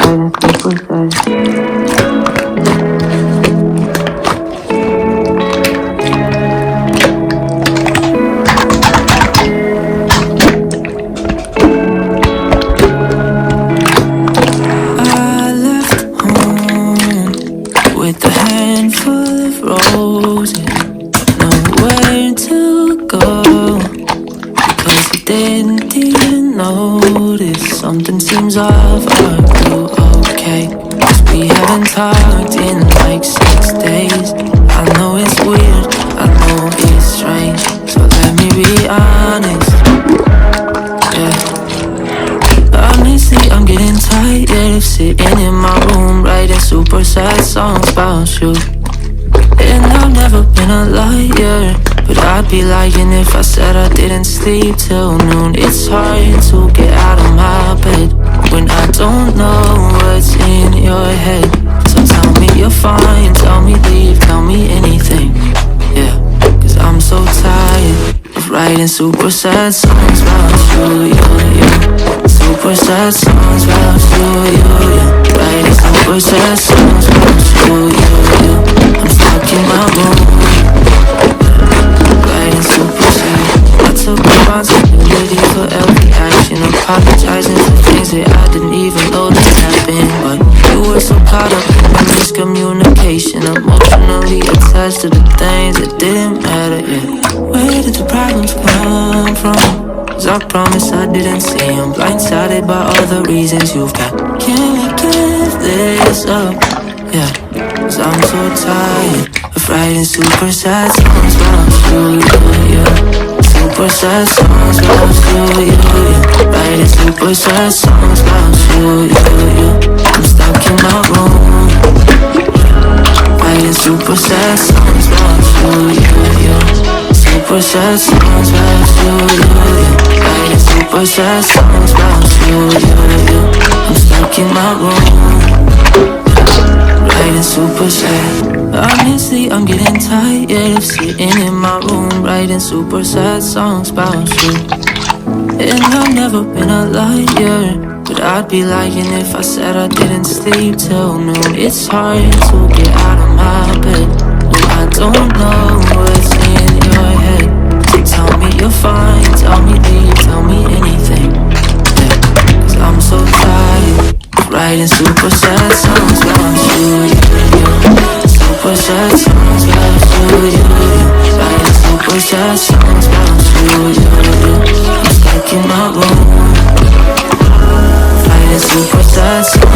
Writing super sad. With a handful of roses, nowhere to go, because I didn't even notice something seems off. Are you okay? 'Cause we haven't talked in like 6 days. I know it's weird, I know it's strange, so let me be honest. Honestly, I'm getting tired of sitting in my room writing super sad songs about you. And I've never been a liar, but I'd be lying if I said I didn't sleep till noon. It's hard to get out of my bed when I don't know what's in your head. So tell me you're fine, tell me leave, tell me anything. Yeah, 'cause I'm so tired of writing super sad songs about you, super sad songs about you, writing super sad songs about you, I'm stuck in my room, writing super sad. I took responsibility for every action, apologizing for things that I didn't even know that happened. But you were so caught up in the miscommunication, emotionally attached to the things that didn't matter. Yeah, where did the problems come from? 'Cause I promise I didn't see I'm blindsided by all the reasons you've got. Can we give this up? Yeah, 'cause I'm so tired of writing super sad songs about you, super sad songs about you, writing super sad songs about you, I'm stuck in my room, writing super sad songs about you, super sad songs about you, writing super sad songs about you, I'm stuck in my room, writing super sad. Honestly, I'm getting tired of sitting in my room writing super sad songs about you. And I've never been a liar, but I'd be lying if I said I didn't sleep till noon. It's hard to get out of my bed when I don't know what's in your head. So tell me you're fine, tell me leave, tell me anything. Yeah, 'cause I'm so tired of writing super sad songs about you, super sad songs about you, writing super sad songs about you, I'm stuck in my room, writing super sad songs.